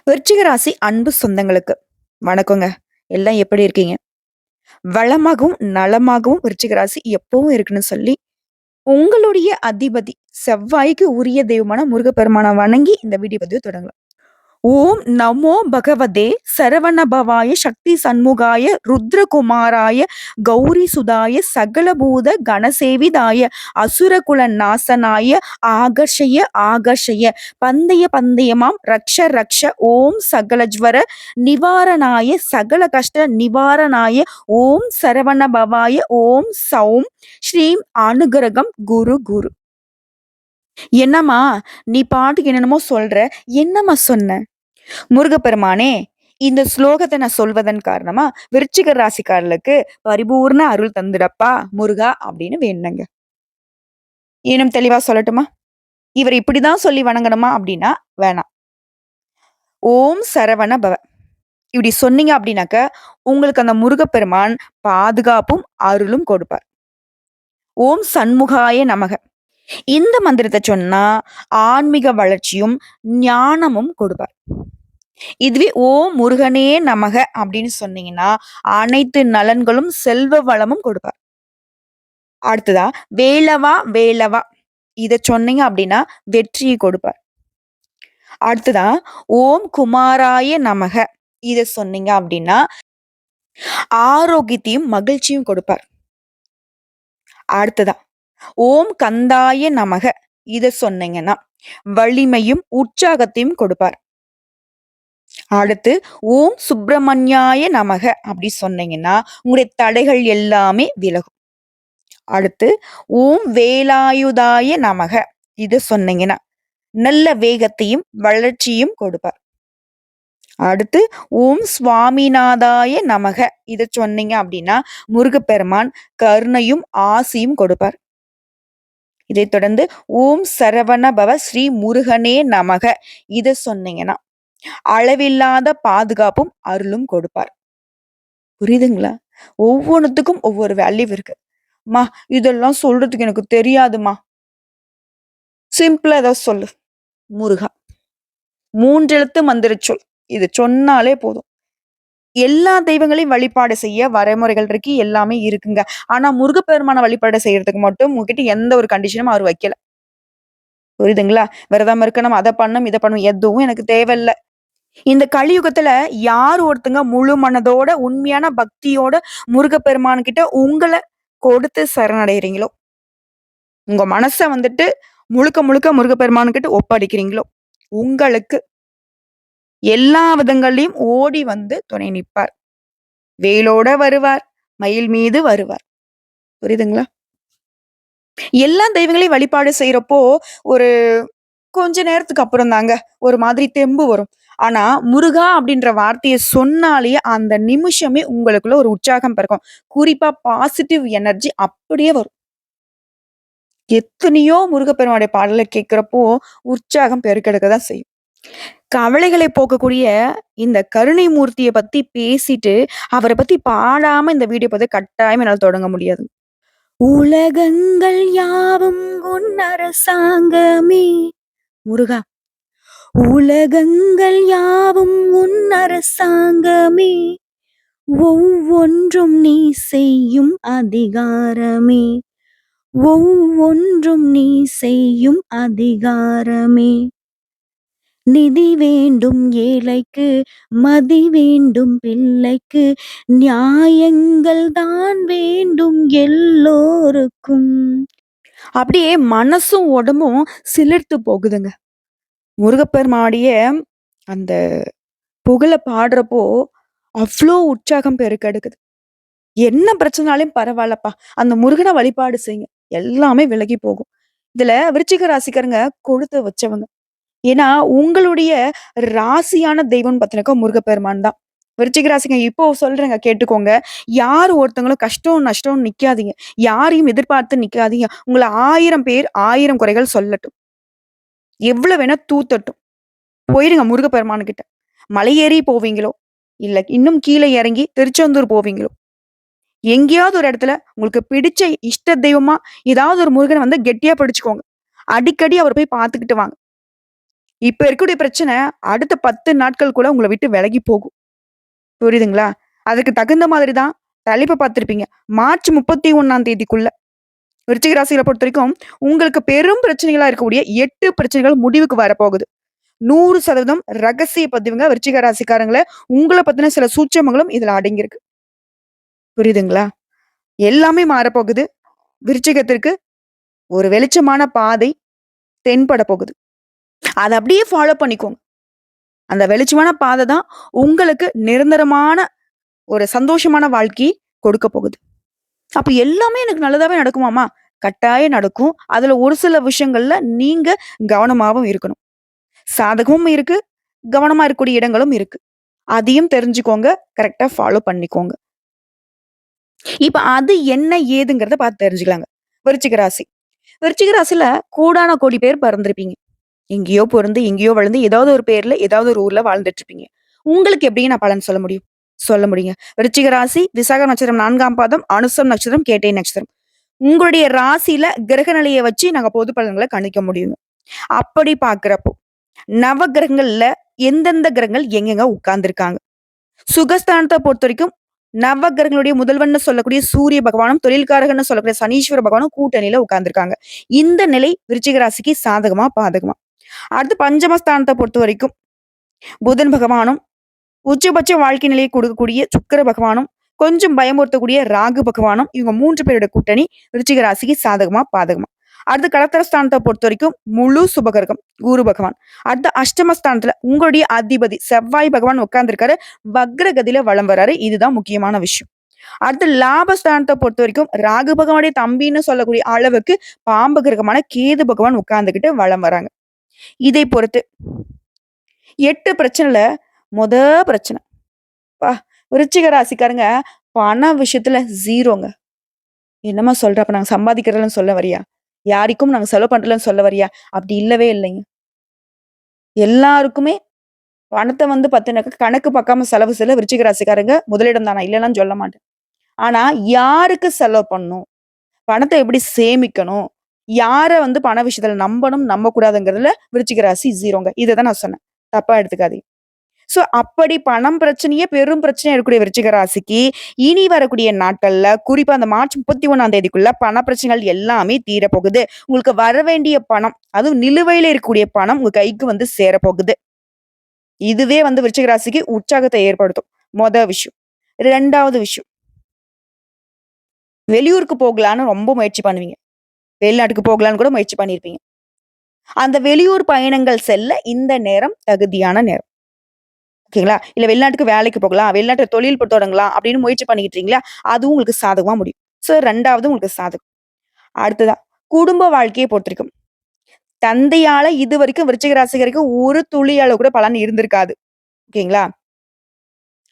விருச்சிக ராசி அன்பு சொந்தங்களுக்கு வணக்கங்க. எல்லாம் எப்படி இருக்கீங்க? வளமாகவும், நலமாகவும் விருச்சிக ராசி எப்பவும் இருக்குன்னு சொல்லி, உங்களுடைய அதிபதி செவ்வாய்க்கு உரிய தெய்வமான முருகப்பெருமான வணங்கி இந்த வீடியோ பதிவு தொடங்கலாம். ஓம் நமோ பகவதே சரவணபவாய சக்தி சண்முகாய ருத்ரகுமாராய கௌரி சுதாய சகலபூத கணசேவிதாய அசுரகுல நாசனாய ஆகர்ஷய ஆகர்ஷய பந்தய பந்தயமாம் ரக்ஷ ரக்ஷ ஓம் சகலஜ்வர நிவாரணாய சகல கஷ்ட நிவாரணாய ஓம் சரவணபவாய ஓம் சௌம் ஸ்ரீம் அனுகிரகம் குரு குரு. என்னம்மா நீ பாட்டுக்கு என்னென்னமோ சொல்ற, என்னம்மா சொன்ன? முருகப்பெருமானே, இந்த ஸ்லோகத்த நான் சொல்வதன் காரணமா, விருச்சிக ராசிக்காரர்களுக்கு பரிபூர்ண அருள் தந்துடப்பா முருகா அப்படின்னு வேண்டுனங்க. இன்னும் தெளிவா சொல்லட்டுமா? இவர் இப்படிதான் சொல்லி வணங்கணுமா அப்படின்னா வேணாம். ஓம் சரவண பவ. இப்படி சொன்னீங்க அப்படின்னாக்க, உங்களுக்கு அந்த முருகப்பெருமான் பாதுகாப்பும், அருளும் கொடுப்பார். ஓம் சண்முகாய நமக. இந்த மந்திரத்த சொன்னா, ஆன்மீக வளர்ச்சியும், ஞானமும் கொடுப்பார். இதுவே ஓம் முருகனே நமக அப்படின்னு சொன்னீங்கன்னா, அனைத்து நலன்களும், செல்வ வளமும் கொடுப்பார். அடுத்ததா, வேலவா வேலவா இத சொன்னீங்க அப்படின்னா, வெற்றியை கொடுப்பார். அடுத்ததா, ஓம் குமாராய நமக இத சொன்னீங்க அப்படின்னா, ஆரோக்கியத்தையும், மகிழ்ச்சியும் கொடுப்பார். அடுத்ததா, ஓம் கந்தாய நமக இத சொன்னீங்கன்னா, வலிமையும், உற்சாகத்தையும் கொடுப்பார். அடுத்து ஓம் சுப்பிரமணியாய நமக அப்படி சொன்னீங்கன்னா, உங்களுடைய தடைகள் எல்லாமே விலகும். அடுத்து ஓம் வேலாயுதாய நமக இது சொன்னீங்கன்னா, நல்ல வேகத்தையும், வளர்ச்சியும் கொடுப்பார். அடுத்து ஓம் சுவாமிநாதாய நமக இத சொன்னீங்க அப்படின்னா, முருகப்பெருமான் கருணையும், ஆசியும் கொடுப்பார். இதைத் தொடர்ந்து ஓம் சரவண பவ ஸ்ரீ முருகனே நமக இத சொன்னீங்கன்னா, அளவில்லாத பாதுகாப்பும், அருளும் கொடுப்பார். புரியுதுங்களா? ஒவ்வொன்னுத்துக்கும் ஒவ்வொரு வேல்யூ இருக்கு. "ம்மா, இதெல்லாம் சொல்றதுக்கு எனக்கு தெரியாதும்மா." சிம்பிளா ஏதாவது சொல்லு. முருகா. 3 எழுத்து மந்திரச் சொல். இது சொன்னாலே போதும். எல்லா தெய்வங்களையும் வழிபாடு செய்ய வரைமுறைகள் இருக்கு. எல்லாமே இருக்குங்க. ஆனா முருகப்பெருமான வழிபாடு செய்யறதுக்கு மட்டும் உங்ககிட்ட எந்த ஒரு கண்டிஷனும் அவரு வைக்கல. புரியுதுங்களா? விரதம் இருக்கணும், அத பண்ணணும், இத பண்ணணும். எதுவும் எனக்கு தேவையில்ல. இந்த கலியுகத்துல யார் ஒருத்தங்க முழு மனதோட, உண்மையான பக்தியோட முருகப்பெருமான் கிட்ட உங்கள கொடுத்து சரணடைறீங்களோ, உங்க மனச வந்துட்டு முழுக்க முழுக்க முருகப்பெருமான் கிட்ட ஒப்படைக்கிறீங்களோ, உங்களுக்கு எல்லா விதங்கள்லயும் ஓடி வந்து துணை நிப்பார். வேலோட வருவார், மயில் மீது வருவார். புரியுதுங்களா? எல்லா தெய்வங்களையும் வழிபாடு செய்யறப்போ, ஒரு கொஞ்ச நேரத்துக்கு அப்புறம் தாங்க ஒரு மாதிரி தெம்பு வரும். ஆனா, முருகா அப்படின்ற வார்த்தைய சொன்னாலே அந்த நிமிஷமே உங்களுக்குள்ள ஒரு உற்சாகம் பிறக்கும். குறிப்பா பாசிட்டிவ் எனர்ஜி அப்படியே வரும். எத்தனையோ முருகப்பெருமானுடைய பாடல கேட்கிறப்போ, உற்சாகம் பெருக்கெடுக்க தான் செய்யும். கவலைகளை போக்கக்கூடிய இந்த கருணை மூர்த்திய பத்தி பேசிட்டு, அவர பத்தி பாடாம இந்த வீடியோ பதிவ கட்டாயமா என்னால தொடங்க முடியாது. உலகங்கள் யாவும் உன் அரசாங்கமே. முருகா. உலகங்கள் யாவும் உன் அரசாங்கமே. ஒவ்வொன்றும் நீ செய்யும் அதிகாரமே. ஒவ்வொன்றும் நீ செய்யும் அதிகாரமே. நிதி வேண்டும் ஏழைக்கு, மதி வேண்டும் பிள்ளைக்கு, நியாயங்கள் தான் வேண்டும் எல்லோருக்கும். அப்படியே மனசும் உடம்பும் சிலிர்த்து போகுதுங்க. முருகப்பெருமானுடைய அந்த புகழ பாடுறப்போ, அவ்ளோ உற்சாகம் பெருக்கெடுக்குது. என்ன பிரச்சனாலும் பரவாயில்லப்பா, அந்த முருகன வழிபாடு செய்யுங்க. எல்லாமே விலகி போகும். இதுல விருச்சிக ராசிக்காரங்க கொடுத்து வச்சவங்க. ஏன்னா, உங்களுடைய ராசியான தெய்வம்னு பார்த்தீங்கன்னாக்கா முருகப்பெருமான் தான். விருச்சிக ராசிங்க இப்போ சொல்றேங்க கேட்டுக்கோங்க. யார் ஒருத்தவங்களும் கஷ்டம், நஷ்டம்னு நிக்காதீங்க. யாரையும் எதிர்பார்த்து நிக்காதீங்க. உங்கள 1000 பேர் 1000 குறைகள் சொல்லட்டும். எவ்வளவு வேணா தூத்தட்டும். போயிருங்க முருகப்பெருமானுகிட்ட. மலை ஏறி போவீங்களோ, இல்ல இன்னும் கீழ இறங்கி திருச்செந்தூர் போவீங்களோ, எங்கேயாவது ஒரு இடத்துல உங்களுக்கு பிடிச்ச இஷ்ட தெய்வமா ஏதாவது ஒரு முருகன வந்து கெட்டியா பிடிச்சுக்கோங்க. அடிக்கடி அவர போய் பார்த்துக்கிட்டு வாங்க. இப்ப இருக்கக்கூடிய பிரச்சனை அடுத்த 10 நாட்கள் கூட உங்கள விட்டு விலகி போகும். புரியுதுங்களா? அதுக்கு தகுந்த மாதிரி தான் தலைப்ப பார்த்திருப்பீங்க. மார்ச் 31ஆம் தேதிக்குள்ள விருச்சிக ராசியில பொறுத்தவரைக்கும், உங்களுக்கு பெரும் பிரச்சனைகளா இருக்கக்கூடிய 8 பிரச்சனைகள் முடிவுக்கு வரப்போகுது. 100% ரகசிய பதிவுங்க விருச்சிக ராசிக்காரங்கள. உங்கள பத்தின சில சூட்சமங்களும் இதுல அடங்கியிருக்கு. புரியுதுங்களா? எல்லாமே மாறப்போகுது. விருச்சிகத்திற்கு ஒரு வெளிச்சமான பாதை தென்பட போகுது. அத அப்படியே ஃபாலோ பண்ணிக்கோங்க. அந்த வெளிச்சமான பாதை தான் உங்களுக்கு நிரந்தரமான ஒரு சந்தோஷமான வாழ்க்கையை கொடுக்க போகுது. அப்ப எல்லாமே எனக்கு நல்லதாவே நடக்குமாமா? கட்டாயம் நடக்கும். அதுல ஒரு சில விஷயங்கள்ல நீங்க கவனமாவும் இருக்கணும். சாதகமும் இருக்கு, கவனமா இருக்கக்கூடிய இடங்களும் இருக்கு. அதையும் தெரிஞ்சுக்கோங்க. கரெக்ட்டா ஃபாலோ பண்ணிக்கோங்க. இப்ப அது என்ன ஏதுங்கிறத பார்த்து தெரிஞ்சுக்கலாங்க. விருச்சிக ராசி. விருச்சிக ராசில கோடான கோடி பேர் பிறந்திருப்பீங்க. எங்கேயோ பொறந்து, எங்கேயோ வளர்ந்து, ஏதாவது ஒரு பேர்ல, ஏதாவது ஒரு ஊர்ல வாழ்ந்துட்டு இருப்பீங்க. உங்களுக்கு எப்படிங்க நான் பலன் சொல்ல முடியும்? சொல்ல முடியுங்க. விருச்சிக ராசி, விசாக நட்சத்திரம் 4ஆம் பாதம், அனுசம் நட்சத்திரம், கேட்டை நட்சத்திரம். உங்களுடைய ராசியில கிரக நிலைய வச்சு நாங்க பொது பலன்கள கணிக்க முடியுங்க. அப்படி பார்க்கிறப்போ, நவ கிரகங்கள்ல எந்தெந்த கிரகங்கள் எங்கெங்க உட்கார்ந்திருக்காங்க? சுகஸ்தானத்த பொறுத்தவரைக்கும் நவ கிரகங்களுடைய முதல்வன்னு சொல்லக்கூடிய சூரிய பகவானும், தொழில்காரகன்னு சொல்லக்கூடிய சனீஸ்வர பகவானும் கூட்டணியில உட்கார்ந்திருக்காங்க. இந்த நிலை விருச்சிக ராசிக்கு சாதகமா, பாதகமா? அடுத்து பஞ்சமஸ்தானத்த பொறுத்தவரைக்கும் புதன் பகவானும், உச்சபட்ச வாழ்க்கை நிலையை கொடுக்கக்கூடிய சுக்கிர பகவானும், கொஞ்சம் பயமுறுத்தக்கூடிய ராகு பகவானும், இவங்க 3 பேரோட கூட்டணி விருச்சிக ராசிக்கு சாதகமா, பாதகமா? அடுத்து கடகஸ்தானத்த பொறுத்தவரைக்கும் முழு சுபகிரகம் குரு பகவான். அடுத்து அஷ்டமஸ்தானத்துல உங்களுடைய அதிபதி செவ்வாய் பகவான் உட்கார்ந்திருக்காரு. வக்ரகதியில வலம் வராரு. இதுதான் முக்கியமான விஷயம். அடுத்து லாபஸ்தானத்த பொறுத்தவரைக்கும் ராகு பகவானுடைய தம்பின்னு சொல்லக்கூடிய அளவுக்கு பாம்பு கிரகமான கேது பகவான் உட்கார்ந்துகிட்டு வலம் வராங்க. இதை பொறுத்து 8 பிரச்சனைல மொத பிரச்சனை. அப்பா! விருச்சிக ராசிக்காரங்க பண விஷயத்துல 0ங்க. என்னம்மா சொல்ற? அப்ப நாங்க சம்பாதிக்கிறதில்லன்னு சொல்ல வரியா? யாருக்கும் நாங்க செலவு பண்றதில்லன்னு சொல்ல வரியா? அப்படி இல்லவே இல்லைங்க. எல்லாருக்குமே பணத்த வந்து பாத்தீங்கன்னாக்க கணக்கு பார்க்காம செலவு செய்யல விருச்சிக ராசிக்காரங்க முதலிடம் தான். நான் இல்லன்னுலாம் சொல்ல மாட்டேன். ஆனா யாருக்கு செலவு பண்ணணும்? பணத்த எப்படி சேமிக்கணும்? யார வந்து பண விஷயத்துல நம்பணும், நம்பக்கூடாதுங்கிறதுல விருச்சிக ராசி 0ங்க. இததான் நான் சொன்னேன். தப்பா எடுத்துக்காதீங்க. சோ, அப்படி பணம் பிரச்சனையே பெரும் பிரச்சனையா இருக்கக்கூடிய விருச்சிக ராசிக்கு, இனி வரக்கூடிய நாட்கள்ல, குறிப்பா அந்த மார்ச் 31ஆம் தேதிக்குள்ள பண பிரச்சனைகள் எல்லாமே தீரப்போகுது. உங்களுக்கு வர வேண்டிய பணம், அதுவும் நிலுவையில இருக்கக்கூடிய பணம் உங்க கைக்கு வந்து சேரப்போகுது. இதுவே வந்து விருச்சிக ராசிக்கு உற்சாகத்தை ஏற்படுத்தும். மொத விஷயம். 2வது விஷயம். வெளியூருக்கு போகலான்னு ரொம்ப முயற்சி பண்ணுவீங்க. வெளிநாட்டுக்கு போகலான்னு கூட முயற்சி பண்ணியிருப்பீங்க. அந்த வெளியூர் பயணங்கள் செல்ல இந்த நேரம் தகுதியான நேரம். ஓகேங்களா? இல்ல வெளிநாட்டுக்கு வேலைக்கு போகலாம், வெளிநாட்டுல தொழில் தொடங்கலாம் அப்படின்னு முயற்சி பண்ணிக்கிட்டு இருக்கீங்களா? அதுவும் உங்களுக்கு சாதகமா முடியும். சோ 2வது உங்களுக்கு சாதகம். அடுத்ததா, குடும்ப வாழ்க்கைய பொறுத்திருக்கும். தந்தையால இதுவரைக்கும் விருச்சிக ராசிகருக்கு ஒரு துளி அளவு கூட பலன் இருந்திருக்காது. ஓகேங்களா?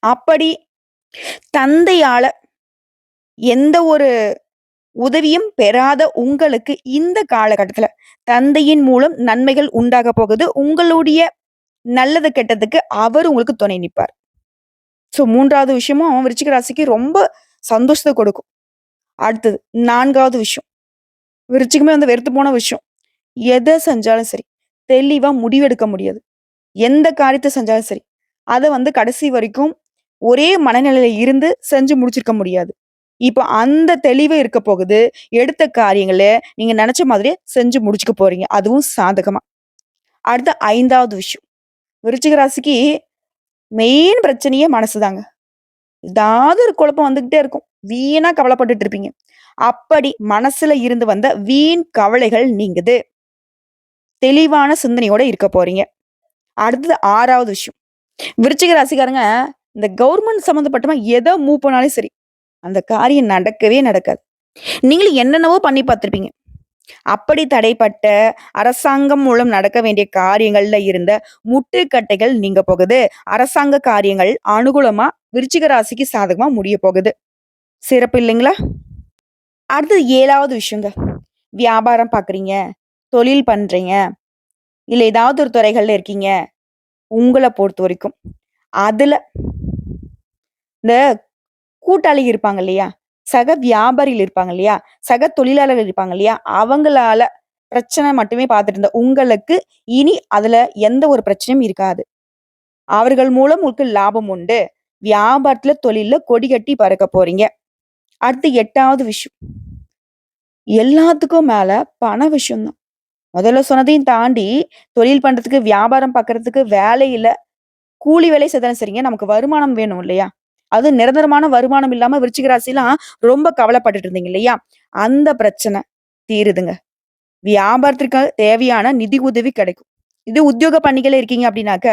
அப்படி தந்தையால எந்த ஒரு உதவியும் பெறாத உங்களுக்கு இந்த காலகட்டத்துல தந்தையின் மூலம் நன்மைகள் உண்டாக போகுது. உங்களுடைய நல்லது கெட்டதுக்கு அவர் உங்களுக்கு துணை நிப்பார். சோ 3வது விஷயமும் விருச்சிக ராசிக்கு ரொம்ப சந்தோஷத்த கொடுக்கும். அடுத்தது 4வது விஷயம். விருச்சிகமே வந்து வெறுத்து போன விஷயம். எத செஞ்சாலும் சரி, தெளிவா முடிவெடுக்க முடியாது. எந்த காரியத்த செஞ்சாலும் சரி, அத வந்து கடைசி வரைக்கும் ஒரே மனநிலையில இருந்து செஞ்சு முடிச்சிருக்க முடியாது. இப்ப அந்த தெளிவு இருக்க போகுது. எடுத்த காரியங்கள நீங்க நெனச்ச மாதிரியே செஞ்சு முடிச்சுக்க போறீங்க. அதுவும் சாதகமா. அடுத்து 5வது விஷயம். விருச்சிக ராசிக்கு மெயின் பிரச்சனையே மனசுதாங்க. ஏதாவது ஒரு குழப்பம் வந்துகிட்டே இருக்கும். வீணா கவலைப்பட்டுட்டு இருப்பீங்க. அப்படி மனசுல இருந்து வந்த வீண் கவலைகள் நீங்குது. தெளிவான சிந்தனையோட இருக்க போறீங்க. அடுத்தது 6வது விஷயம். விருச்சிக ராசிக்காரங்க இந்த கவர்மெண்ட் சம்மந்தப்பட்டமா எத மூவ் பண்ணாலும் சரி, அந்த காரியம் நடக்கவே நடக்காது. நீங்களும் என்னென்னவோ பண்ணி பார்த்திருப்பீங்க. அப்படி தடைப்பட்ட அரசாங்கம் மூலம் நடக்க வேண்டிய காரியங்கள்ல இருந்த முட்டுக்கட்டைகள் நீங்க போகுது. அரசாங்க காரியங்கள் அனுகூலமா விருச்சிக ராசிக்கு சாதகமா முடிய போகுது. சிறப்பு இல்லைங்களா? அடுத்தது 7வது விஷயங்க. வியாபாரம் பார்க்குறீங்க, தொழில் பண்றீங்க, இல்ல ஏதாவது ஒரு துறைகள்ல இருக்கீங்க. உங்கள பொறுத்தவரைக்கும், அதுல இந்த கூட்டாளி இருப்பாங்க இல்லையா? சக வியாபாரிகள் இருப்பாங்க இல்லையா? சக தொழிலாளர்கள் இருப்பாங்க இல்லையா? அவங்களால பிரச்சனை மட்டுமே பார்த்துட்டு இருந்த உங்களுக்கு, இனி அதுல எந்த ஒரு பிரச்சனையும் இருக்காது. அவர்கள் மூலம் உங்களுக்கு லாபம் உண்டு. வியாபாரத்துல, தொழில்ல கொடி கட்டி பறக்க போறீங்க. அடுத்து 8வது விஷயம். எல்லாத்துக்கும் மேல பண விஷயம் தான். முதல்ல சொன்னதையும் தாண்டி, தொழில் பண்றதுக்கு, வியாபாரம் பார்க்கறதுக்கு வேலை இல்ல. கூலி வேலை செய்தாலும் சரிங்க, நமக்கு வருமானம் வேணும் இல்லையா? அதுவும் நிரந்தரமான வருமானம் இல்லாம விருச்சிக ராசிலாம் ரொம்ப கவலைப்பட்டுட்டு இருந்தீங்க இல்லையா? அந்த பிரச்சனை தீருதுங்க. வியாபாரத்திற்கு தேவையான நிதி உதவி கிடைக்கும். இது உத்தியோக பணிகள் இருக்கீங்க அப்படின்னாக்க,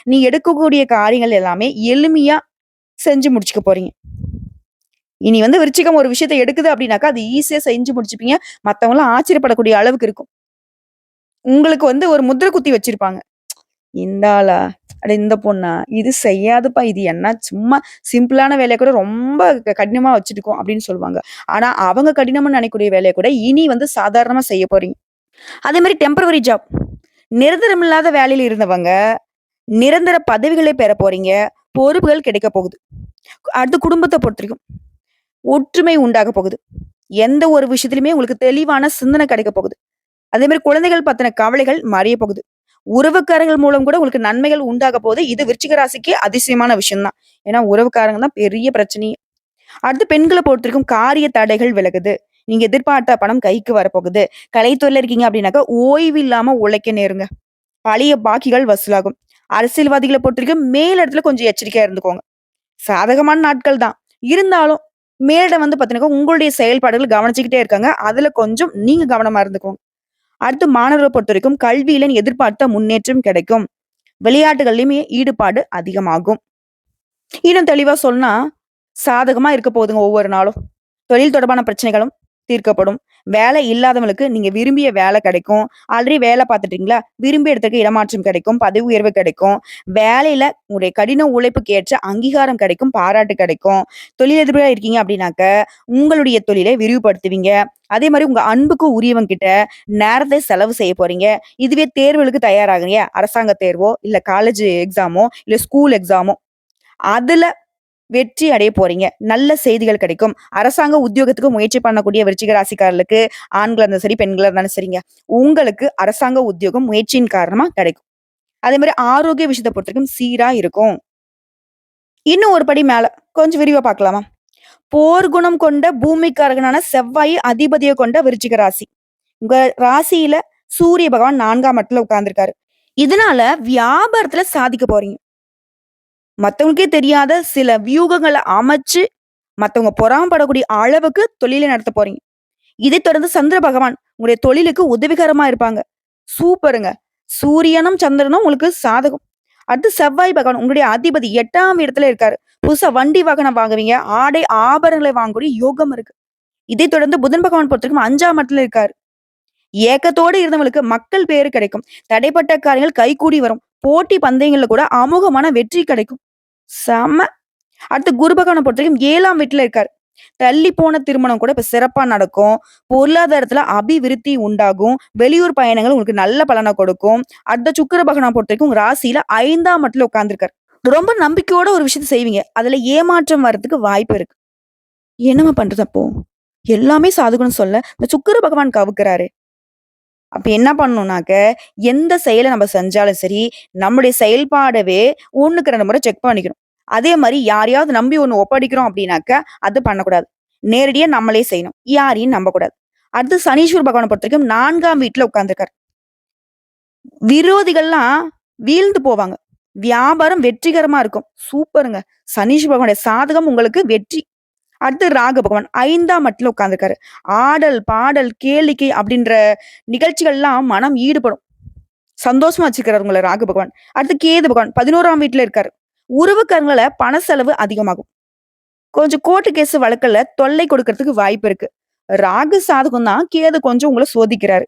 நீ எடுக்கக்கூடிய காரியங்கள் எல்லாமே எளிமையா செஞ்சு முடிச்சுக்க போறீங்க. இனி விருச்சிகம் ஒரு விஷயத்த எடுக்குது அப்படின்னாக்கா, அது ஈஸியா செஞ்சு முடிச்சுப்பீங்க. மத்தவங்கலாம் ஆச்சரியப்படக்கூடிய அளவுக்கு இருக்கும். உங்களுக்கு ஒரு முத்திர குத்தி வச்சிருப்பாங்க. இந்த ஆளா? அட இந்த பொண்ணா? இது செய்யாதுப்பா. இது என்ன சும்மா சிம்பிளான வேலைய கூட ரொம்ப கடினமா வச்சுட்டுருக்கும் அப்படின்னு சொல்லுவாங்க. ஆனா, அவங்க கடினமா நினைக்கக்கூடிய வேலைய கூட இனி சாதாரணமா செய்ய போறீங்க. அதே மாரி டெம்பரவரி ஜாப். நிரந்தரமில்லாத வேலையில இருந்தவங்க, நிரந்தர பதவிகளை பெற போறீங்க. பொறுப்புகள் கிடைக்க போகுது. அடுத்து குடும்பத்த பொறுத்தவரைக்கும், ஒற்றுமை உண்டாக போகுது. எந்த ஒரு விஷயத்திலுமே உங்களுக்கு தெளிவான சிந்தனை கிடைக்க போகுது. அதே மாரி குழந்தைகள் பத்தின கவலைகள் மறைய போகுது. உறவுக்காரர்கள் மூலம் கூட உங்களுக்கு நன்மைகள் உண்டாக போகுது. இது விருச்சிக ராசிக்கு அதிசயமான விஷயம் தான். ஏன்னா உறவுக்காரங்க தான் பெரிய பிரச்சனையே. அடுத்து பெண்கள பொறுத்தவரைக்கும் காரிய தடைகள் விலகுது. நீங்க எதிர்பார்த்த பணம் கைக்கு வரப்போகுது. கலைத்துறையில இருக்கீங்க அப்படின்னாக்கா, ஓய்வு இல்லாம உழைக்க நேருங்க. பழைய பாக்கிகள் வசூலாகும். அரசியல்வாதிகள பொறுத்தவரைக்கும் மேல் இடத்துல கொஞ்சம் எச்சரிக்கையா இருந்துக்கோங்க. சாதகமான நாட்கள் தான். இருந்தாலும் மேலிடம் பார்த்தீங்கன்னாக்கா, உங்களுடைய செயல்பாடுகள் கவனிச்சுக்கிட்டே இருக்காங்க. அதுல கொஞ்சம் நீங்க கவனமா இருந்துக்கோங்க. அடுத்து மாணவர்கள பொறுத்தவரைக்கும் கல்வியில நீ எதிர்பார்த்த முன்னேற்றம் கிடைக்கும். விளையாட்டுகள்லயுமே ஈடுபாடு அதிகமாகும். இன்னும் தெளிவா சொன்னா, சாதகமா இருக்க போகுதுங்க ஒவ்வொரு நாளும். தொழில் தொடர்பான பிரச்சனைகளும் தீர்க்கப்படும். வேலை இல்லாதவங்களுக்கு நீங்க விரும்பிய வேலை கிடைக்கும். ஆல்ரெடி வேலை பார்த்துட்டீங்களா? விரும்பிய இடத்துக்கு இடமாற்றம் கிடைக்கும். பதவி உயர்வு கிடைக்கும். வேலையில உங்களுடைய கடின உழைப்புக்கு ஏற்ற அங்கீகாரம் கிடைக்கும். பாராட்டு கிடைக்கும். தொழிலதிபரா இருக்கீங்க அப்படின்னாக்க, உங்களுடைய தொழிலை விரிவுபடுத்துவீங்க. அதே மாரி உங்க அன்புக்கு உரியவங்க கிட்ட நேரத்தை செலவு செய்ய போறீங்க. இதுவே தேர்வுகளுக்கு தயாராகுறீங்க. அரசாங்க தேர்வோ, இல்ல காலேஜ் எக்ஸாமோ, இல்ல ஸ்கூல் எக்ஸாமோ, அதுல வெற்றி அடைய போறீங்க. நல்ல செய்திகள் கிடைக்கும். அரசாங்க உத்தியோகத்துக்கு முயற்சி பண்ணக்கூடிய விருச்சிக ராசிக்காரர்களுக்கு, ஆண்களா இருந்தாலும் சரி, பெண்களா இருந்தாலும் சரிங்க. உங்களுக்கு அரசாங்க உத்தியோகம் முயற்சியின் காரணமா கிடைக்கும். அதே மாரி ஆரோக்கிய விஷயத்த பொறுத்தவரைக்கும் சீரா இருக்கும். இன்னும் ஒரு படி மேல, கொஞ்சம் விரிவா பார்க்கலாமா? போர் குணம் கொண்ட பூமிக்காரகனான செவ்வாயை அதிபதிய கொண்ட விருச்சிக ராசி. உங்க ராசியில சூரிய பகவான் 4ஆம் இடத்துல உட்கார்ந்திருக்காரு. இதனால வியாபாரத்துல சாதிக்க போறீங்க. மத்தவங்களுக்கே தெரியாத சில வியூகங்கள அமைச்சு, மத்தவங்க பொறாமப்படக்கூடிய அளவுக்கு தொழிலை நடத்த போறீங்க. இதைத் தொடர்ந்து சந்திர பகவான் உங்களுடைய தொழிலுக்கு உதவிகரமா இருப்பாங்க. சூப்பருங்க. சூரியனும், சந்திரனும் உங்களுக்கு சாதகம். அடுத்து செவ்வாய் பகவான் உங்களுடைய அதிபதி 8ஆம் இடத்துல இருக்காரு. புதுசா வண்டி வாகனம் வாங்குவீங்க. ஆடை, ஆபரணங்களை வாங்கக்கூடிய யோகம் இருக்கு. இதைத் தொடர்ந்து புதன் பகவான் பொறுத்தவரைக்கும் 5ஆம் இடத்துல இருக்காரு. ஏக்கத்தோடு இருந்தவங்களுக்கு மக்கள் பேரு கிடைக்கும். தடைப்பட்ட காரியங்கள் கைகூடி வரும். போட்டி பந்தயங்கள்ல கூட அமோகமான வெற்றி கிடைக்கும். செம்ம! அடுத்து குரு பகவான பொறுத்தவரைக்கும் 7ஆம் வீட்ல இருக்காரு. தள்ளி போன திருமணம் கூட இப்ப சிறப்பா நடக்கும். பொருளாதாரத்துல அபிவிருத்தி உண்டாகும். வெளியூர் பயணங்கள் உங்களுக்கு நல்ல பலன கொடுக்கும். அடுத்த சுக்கிர பகவான பொறுத்தவரைக்கும் உங்க ராசியில 5ஆம் இடத்துல உட்கார்ந்திருக்காரு. ரொம்ப நம்பிக்கையோட ஒரு விஷயத்த செய்வீங்க. அதுல ஏமாற்றம் வர்றதுக்கு வாய்ப்பு இருக்கு. என்னம்மா பண்றது அப்போ? எல்லாமே சாதுகம்னு சொல்ல, இந்த சுக்கிர பகவான் கவுக்குறாரு. அப்ப என்ன பண்ணணும்னாக்க, எந்த செயல நம்ம செஞ்சாலும் சரி, நம்முடைய செயல்பாடவே 1க்கு 2 முறை செக் பண்ணிக்கணும். அதே மாரி யாரையாவது நம்பி ஒண்ணு ஒப்படைக்கிறோம் அப்படின்னாக்க, அது பண்ணக்கூடாது. நேரடியா நம்மளே செய்யணும். யாரையும் நம்பக்கூடாது. அடுத்து சனீஸ்வர பகவான பொறுத்தவரைக்கும் 4ஆம் வீட்ல உட்கார்ந்திருக்காரு. விரோதிகள்லாம் வீழ்ந்து போவாங்க. வியாபாரம் வெற்றிகரமா இருக்கும். சூப்பருங்க. சனீஸ்வர பகவானுடைய சாதகம் உங்களுக்கு வெற்றி. அடுத்து ராகு பகவான் 5ஆம் இடத்துல உட்கார்ந்திருக்காரு. ஆடல், பாடல், கேளிக்கை அப்படின்ற நிகழ்ச்சிகள்லாம் மனம் ஈடுபடும். சந்தோஷமா வச்சிருக்காரு உங்கள ராகு பகவான். அடுத்து கேது பகவான் 11ஆம் வீட்ல இருக்காரு. உறவுக்காரங்களால பண செலவு அதிகமாகும். கொஞ்சம் கோர்ட்டு கேஸ் வழக்குல தொல்லை கொடுக்கறதுக்கு வாய்ப்பு இருக்கு. ராகு சாதகம் தான், கேது கொஞ்சம் உங்கள சோதிக்கிறாரு.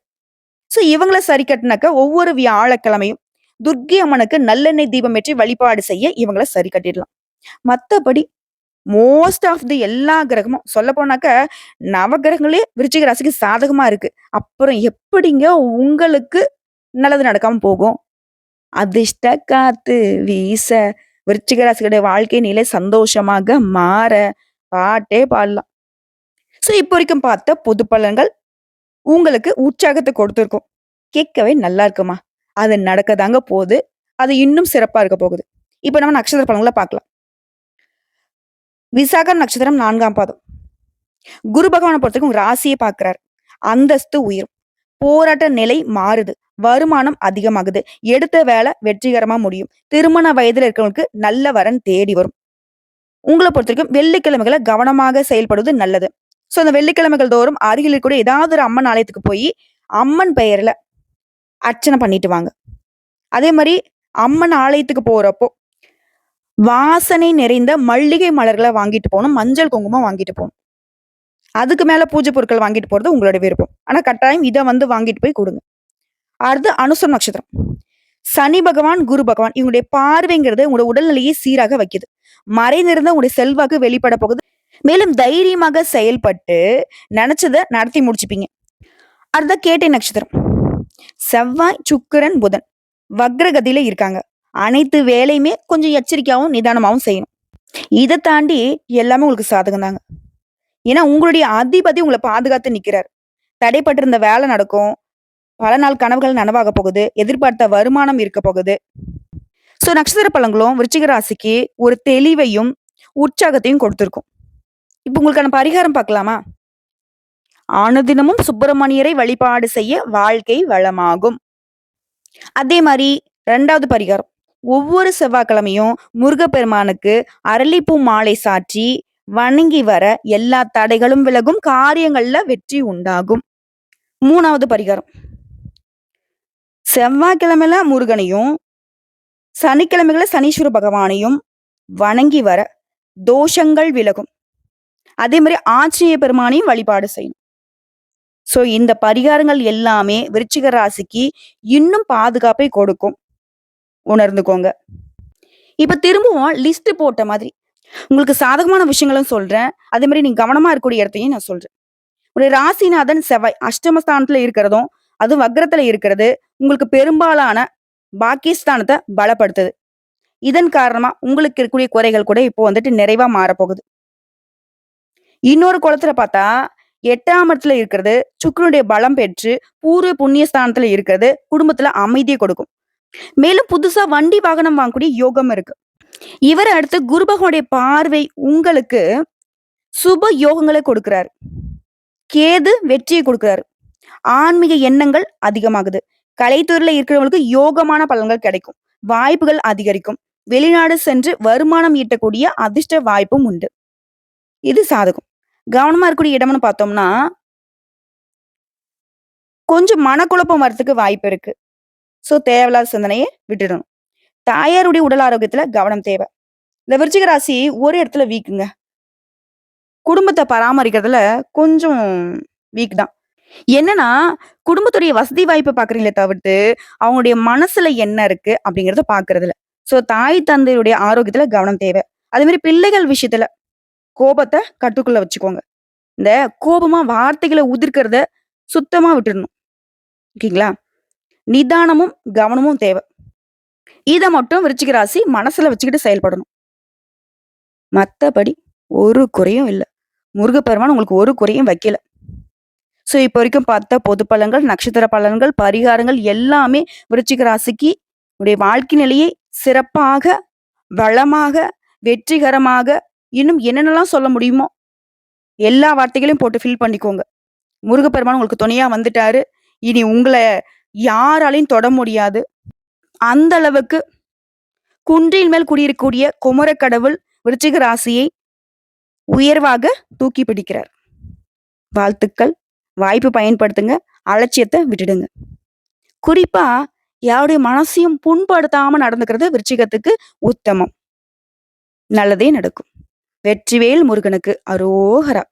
சோ இவங்கள சரி கட்டுனாக்க ஒவ்வொரு வியாழக்கிழமையும் துர்க்கை அம்மனுக்கு நல்லெண்ணெய் தீபம் ஏற்றி வழிபாடு செய்ய இவங்கள சரி கட்டிடலாம். மத்தபடி மோஸ்ட் ஆஃப் தி எல்லா கிரகமும் சொல்லப்போனாக்க, நவகிரகங்களே விருச்சிக ராசிக்கு சாதகமா இருக்கு. அப்புறம் எப்படிங்க உங்களுக்கு நல்லது நடக்காம போகும்? அதிர்ஷ்ட காத்து வீச, விருச்சிக ராசிகளுடைய வாழ்க்கை நிலை சந்தோஷமாக மாற, பாட்டே பாடலாம். சோ இப்போ வரைக்கும் பார்த்த பொது பலன்கள் உங்களுக்கு உற்சாகத்த கொடுத்திருக்கும். கேட்கவே நல்லா இருக்குமா. அது நடக்கதாங்க போது. அது இன்னும் சிறப்பா இருக்க போகுது. இப்ப நம்ம நட்சத்திர பலன்கள பார்க்கலாம். விசாகம் நட்சத்திரம் 4ஆம் பாதம். குரு பகவான பொறுத்தவரைக்கும் உங்க ராசிய பார்க்கிறார். அந்தஸ்து உயரும். போராட்ட நிலை மாறுது. வருமானம் அதிகமாகுது. எடுத்த வேலை வெற்றிகரமா முடியும். திருமண வயதில இருக்கிறவங்களுக்கு நல்ல வரன் தேடி வரும். உங்கள பொறுத்தவரைக்கும் வெள்ளிக்கிழமைகள்ல கவனமாக செயல்படுவது நல்லது. ஸோ அந்த வெள்ளிக்கிழமைகள் தோறும் அருகில் இருக்கக்கூடிய ஏதாவது ஒரு அம்மன் ஆலயத்துக்கு போயி, அம்மன் பெயர்ல அர்ச்சனை பண்ணிட்டு வாங்க. அதே மாரி அம்மன் ஆலயத்துக்கு போறப்போ, வாசனை நிறைந்த மல்லிகை மலர்கள வாங்கிட்டு போணும். மஞ்சள், குங்குமம் வாங்கிட்டு போணும். அதுக்கு மேல பூஜை பொருட்கள் வாங்கிட்டு போறது உங்களோட விருப்பம். ஆனா கட்டாயம் இத வந்து வாங்கிட்டு போய் குடுங்க. அடுத்து அனுசம் நட்சத்திரம். சனி பகவான், குரு பகவான் இவங்களுடைய பார்வைங்கிறது உங்களோட உடல்நிலையை சீராக வைக்குது. மறைந்திருந்த உங்களுடைய செல்வாக்கு வெளிப்பட போகுது. மேலும் தைரியமாக செயல்பட்டு நெனச்சத நடத்தி முடிச்சுப்பீங்க. அடுத்த கேட்டை நட்சத்திரம். செவ்வாய், சுக்கிரன், புதன் வக்ரகதியில இருக்காங்க. அனைத்து வேலையுமே கொஞ்சம் எச்சரிக்கையாவும், நிதானமாவும் செய்யணும். இத தாண்டி எல்லாமே உங்களுக்கு சாதகம் தாங்க. ஏன்னா உங்களுடைய அதிபதி உங்கள பாதுகாத்து நிக்கிறார். தடைப்பட்டிருந்த வேலை நடக்கும். பல நாள் கனவுகள் நனவாக போகுது. எதிர்பார்த்த வருமானம் இருக்க போகுது. ஸோ நட்சத்திர பலன்களும் விருச்சிக ராசிக்கு ஒரு தெளிவையும், உற்சாகத்தையும் கொடுத்திருக்கும். இப்ப உங்களுக்கான பரிகாரம் பார்க்கலாமா? அனுதினமும் சுப்பிரமணியரை வழிபாடு செய்ய வாழ்க்கை வளமாகும். அதே மாரி 2வது பரிகாரம். ஒவ்வொரு செவ்வாய்க்கிழமையும் முருகப்பெருமானுக்கு அரளிப்பூ மாலை சாற்றி வணங்கி வர எல்லா தடைகளும் விலகும். காரியங்கள்ல வெற்றி உண்டாகும். 3வது பரிகாரம். செவ்வாய்க்கிழமையில முருகனையும், சனிக்கிழமைகள்ல சனீஸ்வர பகவானையும் வணங்கி வர தோஷங்கள் விலகும். அதே மாரி ஆஞ்சநேய பெருமானையும் வழிபாடு செய்யணும். ஸோ இந்த பரிகாரங்கள் எல்லாமே விருச்சிக ராசிக்கு இன்னும் பாதுகாப்பை கொடுக்கும். உணர்ந்துக்கோங்க. இப்ப திரும்பவும் லிஸ்ட் போட்ட மாதிரி உங்களுக்கு சாதகமான விஷயங்களும் சொல்றேன். அதே மாரி நீங்க கவனமா இருக்கக்கூடிய இடத்தையும் நான் சொல்றேன். ஒரு ராசிநாதன் செவ்வாய் அஷ்டமஸ்தானத்துல இருக்கிறதும், அதுவும் வக்ரத்துல இருக்கிறது உங்களுக்கு பெரும்பாலான பாக்கியஸ்தானத்த பலப்படுத்துது. இதன் காரணமா உங்களுக்கு இருக்கக்கூடிய குறைகள் கூட இப்போ வந்துட்டு நிறைவா மாறப்போகுது. இன்னொரு கோணத்துல பார்த்தா 8ஆம் இடத்துல இருக்கிறது சுக்கிரனுடைய பலம் பெற்று பூர்வ புண்ணிய ஸ்தானத்துல இருக்கிறது குடும்பத்துல அமைதியை கொடுக்கும். மேலும் புதுசா வண்டி வாகனம் வாங்கக்கூடிய யோகம் இருக்கு. இவர அடுத்து குரு பகவானுடைய பார்வை உங்களுக்கு சுப யோகங்களை கொடுக்கிறாரு. கேது வெற்றியை கொடுக்கிறாரு. ஆன்மீக எண்ணங்கள் அதிகமாகுது. கலைத்துறையில இருக்கிறவங்களுக்கு யோகமான பலன்கள் கிடைக்கும். வாய்ப்புகள் அதிகரிக்கும். வெளிநாடு சென்று வருமானம் ஈட்டக்கூடிய அதிர்ஷ்ட வாய்ப்பும் உண்டு. இது சாதகம். கவனமா இருக்கக்கூடிய இடம்னு பார்த்தோம்னா, கொஞ்சம் மனக்குழப்பம் வரதுக்கு வாய்ப்பு இருக்கு. ஸோ தேவையில்லாத சிந்தனைய விட்டுடணும். தாயாருடைய உடல் ஆரோக்கியத்துல கவனம் தேவை. இந்த விருச்சிக ராசி ஒரு இடத்துல வீக்குங்க. குடும்பத்த பராமரிக்கிறதுல கொஞ்சம் வீக் தான். என்னன்னா, குடும்பத்துடைய வசதி வாய்ப்ப பார்க்குறீங்களே தவிர்த்து, அவங்களுடைய மனசுல என்ன இருக்கு அப்படிங்கிறத பார்க்கறதில்ல. ஸோ தாய் தந்தையுடைய ஆரோக்கியத்துல கவனம் தேவை. அதே மாரி பிள்ளைகள் விஷயத்துல கோபத்த கட்டுக்குள்ள வச்சுக்கோங்க. இந்த கோபமா வார்த்தைகள உதிர்க்கிறத சுத்தமா விட்டுடணும். ஓகேங்களா? நிதானமும், கவனமும் தேவை. இத மட்டும் விருச்சிக ராசி மனசுல வச்சுக்கிட்டு செயல்படணும். மத்தபடி ஒரு குறையும் இல்ல. முருகப்பெருமான் உங்களுக்கு ஒரு குறையும் வைக்கல. ஸோ இப்போ வரைக்கும் பார்த்த பொது பலன்கள், நட்சத்திர பலன்கள், பரிகாரங்கள் எல்லாமே விருச்சிக ராசிக்கு உடைய வாழ்க்கை நிலையை சிறப்பாக, வளமாக, வெற்றிகரமாக இன்னும் என்னென்னலாம் சொல்ல முடியுமோ எல்லா வார்த்தைகளையும் போட்டு ஃபில் பண்ணிக்கோங்க. முருகப்பெருமான் உங்களுக்கு துணையா வந்துட்டாரு. இனி உங்கள யாராலையும் தொட முடியாது. அந்த அளவுக்கு குன்றின் மேல் குடியிருக்கக்கூடிய குமரக்கடவுள் விருச்சிக ராசியை உயர்வாக தூக்கி பிடிக்கிறார். வாழ்த்துக்கள். வாய்ப்பு பயன்படுத்துங்க. அலட்சியத்த விட்டுடுங்க. குறிப்பா யாருடைய மனசையும் புண்படுத்தாம நடந்துக்கிறது விருச்சிகத்துக்கு உத்தமம். நல்லதே நடக்கும். வெற்றிவேல் முருகனுக்கு அரோகரா.